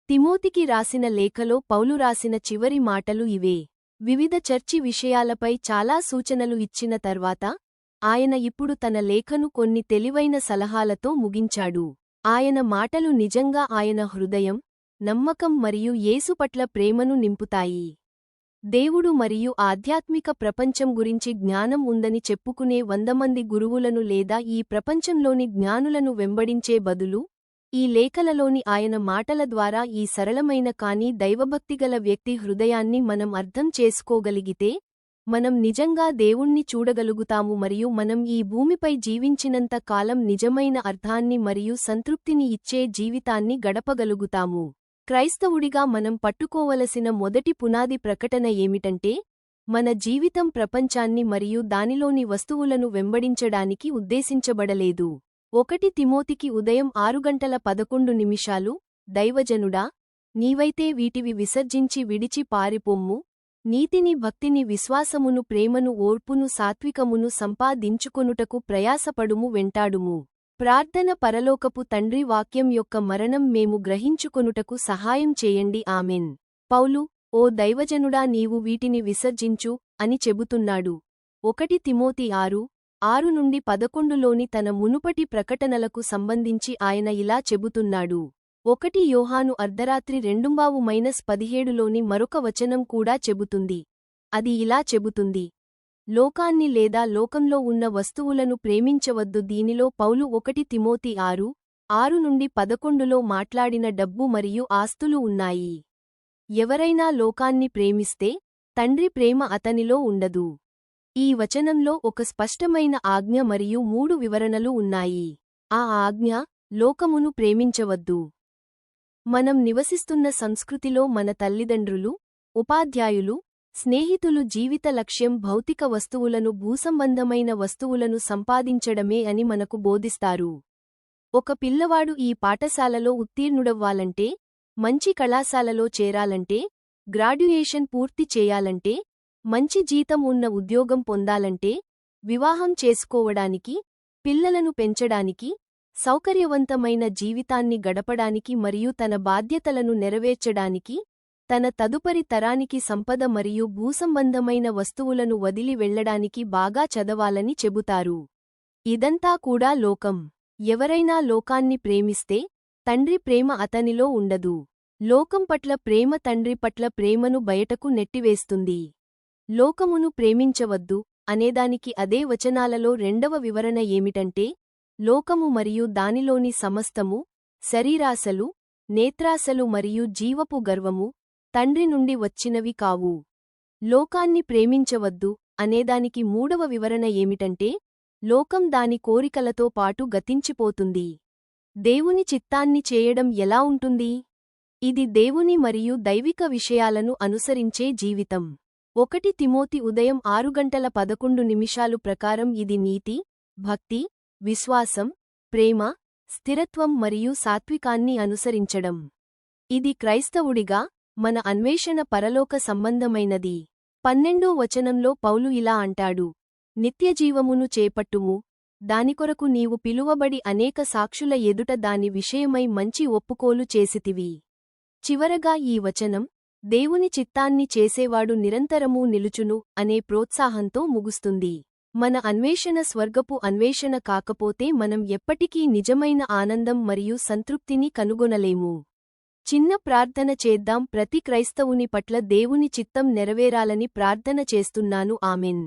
తిమోతికి రాసిన లేఖలో పౌలు రాసిన చివరి మాటలు ఇవే. వివిధ చర్చి విషయాలపై చాలా సూచనలు ఇచ్చిన తర్వాత ఆయన ఇప్పుడు తన లేఖను కొన్ని తెలివైన సలహాలతో ముగించాడు. ఆయన మాటలు నిజంగా ఆయన హృదయం, నమ్మకం మరియు యేసు పట్ల ప్రేమను నింపుతాయి. దేవుడు మరియు ఆధ్యాత్మిక ప్రపంచం గురించి జ్ఞానం ఉందని చెప్పుకునే 100 మంది గురువులను లేదా ఈ ప్రపంచంలోని జ్ఞానులను వెంబడించే బదులు, ఈ లేఖలలోని ఆయన మాటల ద్వారా ఈ సరళమైన కానీ దైవభక్తిగల వ్యక్తి హృదయాన్ని మనం అర్థం చేసుకోగలిగితే, మనం నిజంగా దేవుణ్ణి చూడగలుగుతాము మరియు మనం ఈ భూమిపై జీవించినంత కాలం నిజమైన అర్థాన్ని మరియు సంతృప్తిని ఇచ్చే జీవితాన్ని గడపగలుగుతాము. క్రైస్తవుడిగా మనం పట్టుకోవలసిన మొదటి పునాది ప్రకటన ఏమిటంటే, మన జీవితం ప్రపంచాన్ని మరియు దానిలోని వస్తువులను వెంబడించడానికి ఉద్దేశించబడలేదు. 1 తిమోతికి ఉదయం 6:11 దైవజనుడా, నీవైతే వీటివి విసర్జించి విడిచి పారిపొమ్ము, నీతిని భక్తిని విశ్వాసమును ప్రేమను ఓర్పును సాత్వికమును సంపాదించుకొనుటకు ప్రయాసపడుము వెంటాడుము. ప్రార్థన పరలోకపు తండ్రి వాక్యం యొక్క మరణం మేము గ్రహించుకొనుటకు సహాయం చేయండి ఆమెన్. పౌలు, ఓ దైవజనుడా నీవు వీటిని విసర్జించు అని చెబుతున్నాడు. 1 తిమోతి 6:11లోని తన మునుపటి ప్రకటనలకు సంబంధించి ఆయన ఇలా చెబుతున్నాడు. 1 యోహాను అర్ధరాత్రి 2:17లోని మరొక వచనం కూడా చెబుతుంది. అది ఇలా చెబుతుంది. లోకాన్ని లేదా లోకంలో ఉన్న వస్తువులను ప్రేమించవద్దు. దీనిలో పౌలు 1 తిమోతి 6:11లో మాట్లాడిన డబ్బు మరియు ఆస్తులు ఉన్నాయి. ఎవరైనా లోకాన్ని ప్రేమిస్తే తండ్రి ప్రేమ అతనిలో ఉండదు. ఈ వచనంలో ఒక స్పష్టమైన ఆజ్ఞ మరియు 3 వివరణలు ఉన్నాయి. ఆ ఆజ్ఞ, లోకమును ప్రేమించవద్దు. మనం నివసిస్తున్న సంస్కృతిలో మన తల్లిదండ్రులు, ఉపాధ్యాయులు, స్నేహితులు జీవిత లక్ష్యం భౌతిక వస్తువులను భూసంబంధమైన వస్తువులను సంపాదించడమే అని మనకు బోధిస్తారు. ఒక పిల్లవాడు ఈ పాఠశాలలో ఉత్తీర్ణుడవ్వాలంటే, మంచి కళాశాలలో చేరాలంటే, గ్రాడ్యుయేషన్ పూర్తి చేయాలంటే, మంచి జీతం ఉన్న ఉద్యోగం పొందాలంటే, వివాహం చేసుకోవడానికి, పిల్లలను పెంచడానికి, సౌకర్యవంతమైన జీవితాన్ని గడపడానికి మరియు తన బాధ్యతలను నెరవేర్చడానికి, తన తదుపరి తరానికి సంపద మరియు భూసంబంధమైన వస్తువులను వదిలి వెళ్లడానికి బాగా చదవాలని చెబుతారు. ఇదంతా కూడా లోకం. ఎవరైనా లోకాన్ని ప్రేమిస్తే తండ్రి ప్రేమ అతనిలో ఉండదు. లోకం పట్ల ప్రేమ తండ్రి పట్ల ప్రేమను బయటకు నెట్టివేస్తుంది. లోకమును ప్రేమించవద్దు అనేదానికి అదే వచనాలలో 2వ వివరణ ఏమిటంటే, లోకము మరియు దానిలోని సమస్తము, శరీరాశలు, నేత్రాశలు మరియు జీవపు గర్వము తండ్రి నుండి వచ్చినవి కావు. లోకాన్ని ప్రేమించవద్దు అనేదానికి 3వ వివరణ ఏమిటంటే, లోకం దాని కోరికలతో పాటు గతించిపోతుంది. దేవుని చిత్తాన్ని చేయడం ఎలా ఉంటుంది? ఇది దేవుని మరియు దైవిక విషయాలను అనుసరించే జీవితం. 1 తిమోతి ఉదయం 6:11 ప్రకారం ఇది నీతి, భక్తి, విశ్వాసం, ప్రేమ, స్థిరత్వం మరియు సాత్వికాన్ని అనుసరించడం. ఇది క్రైస్తవుడిగా మన అన్వేషణ పరలోక సంబంధమైనది. 12వ వచనంలో పౌలు ఇలా అంటాడు. నిత్యజీవమును చేపట్టుము, దానికొరకు నీవు పిలువబడి అనేక సాక్షుల ఎదుట దాని విషయమై మంచి ఒప్పుకోలు చేసితివి. చివరగా ఈ వచనం, దేవుని చిత్తాన్ని చేసేవాడు నిరంతరమూ నిలుచును అనే ప్రోత్సాహంతో ముగుస్తుంది. మన అన్వేషణ స్వర్గపు అన్వేషణ కాకపోతే మనం ఎప్పటికీ నిజమైన ఆనందం మరియు సంతృప్తిని కనుగొనలేము. చిన్న ప్రార్థన చేద్దాం. ప్రతి క్రైస్తవుని పట్ల దేవుని చిత్తం నెరవేరాలని ప్రార్థన చేస్తున్నాను ఆమెన్.